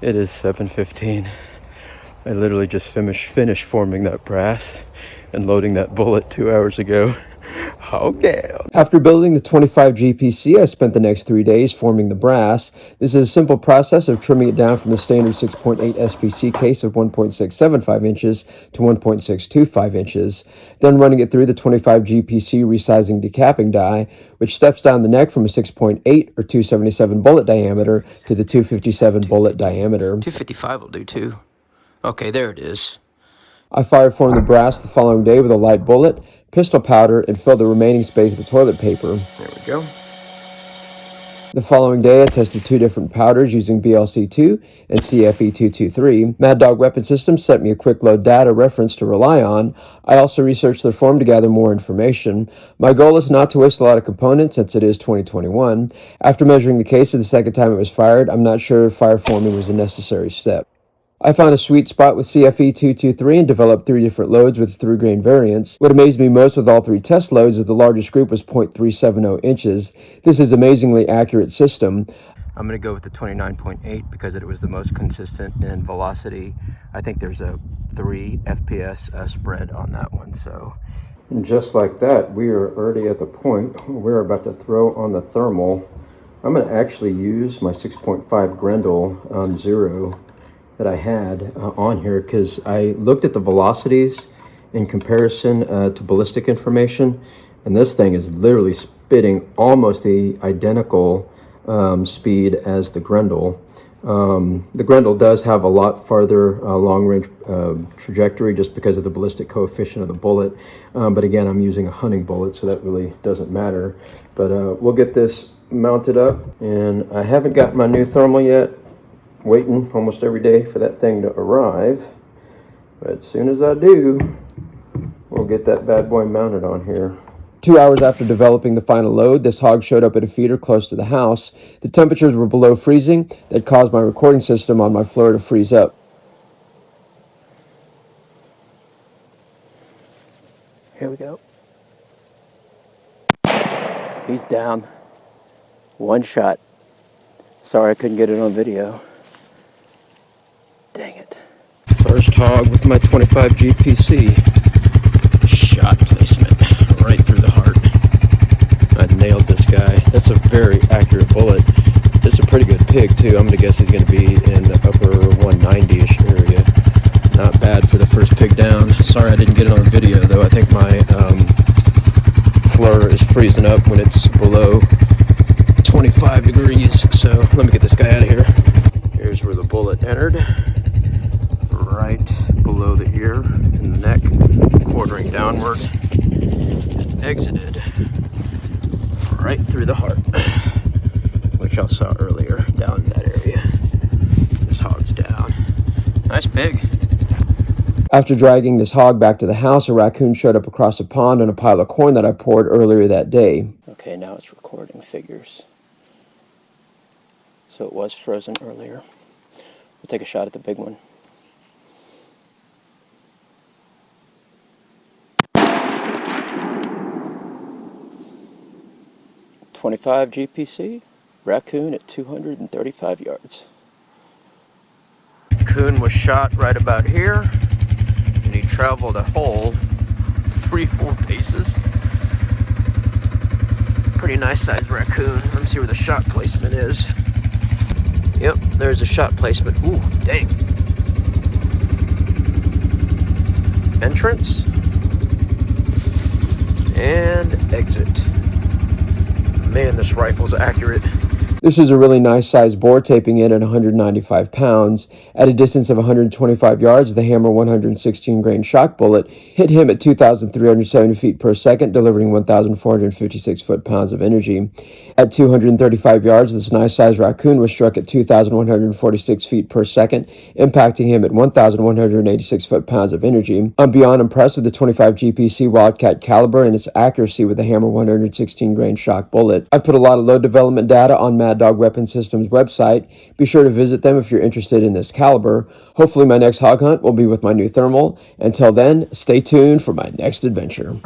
It is 7:15. I literally just finished forming that brass and loading that bullet 2 hours ago. Oh, yeah. After building the 25 GPC, I spent the next 3 days forming the brass. This is a simple process of trimming it down from the standard 6.8 SPC case of 1.675 inches to 1.625 inches, then running it through the 25 GPC resizing decapping die, which steps down the neck from a 6.8 or 277 bullet diameter to the 257 bullet diameter. 255 will do too. Okay, there it is. I fire formed the brass the following day with a light bullet, pistol powder, and filled the remaining space with toilet paper. There we go. The following day, I tested 2 different powders using BLC2 and CFE223. Mad Dog Weapon Systems sent me a quick load data reference to rely on. I also researched their form to gather more information. My goal is not to waste a lot of components since it is 2021. After measuring the case the second time it was fired, I'm not sure if fire forming was a necessary step. I found a sweet spot with CFE223 and developed 3 different loads with 3-grain variants. What amazed me most with all 3 test loads is the largest group was 0.370 inches. This is an amazingly accurate system. I'm going to go with the 29.8 because it was the most consistent in velocity. I think there's a 3 FPS spread on that one. So, and just like that, we are already at the point where we're about to throw on the thermal. I'm going to actually use my 6.5 Grendel on 0 that I had on here because I looked at the velocities in comparison to ballistic information, and this thing is literally spitting almost the identical speed as the Grendel. The Grendel does have a lot farther long-range trajectory just because of the ballistic coefficient of the bullet, but again, I'm using a hunting bullet, so that really doesn't matter. But we'll get this mounted up, and I haven't got my new thermal yet. Waiting almost every day for that thing to arrive, but as soon as I do, we'll get that bad boy mounted on here. 2 hours after developing the final load, this hog showed up at a feeder close to the house. The temperatures were below freezing. That caused my recording system on my floor to freeze up. Here we go. He's down. One shot. Sorry I couldn't get it on video. Dang it. First hog with my 25 GPC. Shot placement right through the heart. I nailed this guy. That's a very accurate bullet. This is a pretty good pig too. I'm going to guess he's going to be in the upper 190-ish area. Not bad for the first pig down. Sorry I didn't get it on video though. I think my floor is freezing up when it's below 25 degrees. So let me get this guy out of here. Here's where the bullet entered. Right below the ear and the neck, quartering downward, and exited right through the heart, which I saw earlier down in that area. This hog's down. Nice pig. After dragging this hog back to the house, a raccoon showed up across a pond on a pile of corn that I poured earlier that day. Okay, now it's recording figures. So it was frozen earlier. We'll take a shot at the big one. .25 GPC, raccoon at 235 yards. Coon was shot right about here, and he traveled a whole 3-4 paces. Pretty nice sized raccoon. Let me see where the shot placement is. Yep, there's a shot placement. Ooh, dang. Entrance and exit. Man, this rifle's accurate. This is a really nice sized bore taping in at 195 pounds. At a distance of 125 yards, the Hammer 116 grain shock bullet hit him at 2,370 feet per second, delivering 1,456 foot-pounds of energy. At 235 yards, this nice sized raccoon was struck at 2,146 feet per second, impacting him at 1,186 foot-pounds of energy. I'm beyond impressed with the 25 GPC Wildcat caliber and its accuracy with the Hammer 116 grain shock bullet. I've put a lot of load development data on Mad Dog Weapon Systems website. Be sure to visit them if you're interested in this caliber. Hopefully my next hog hunt will be with my new thermal. Until then, stay tuned for my next adventure.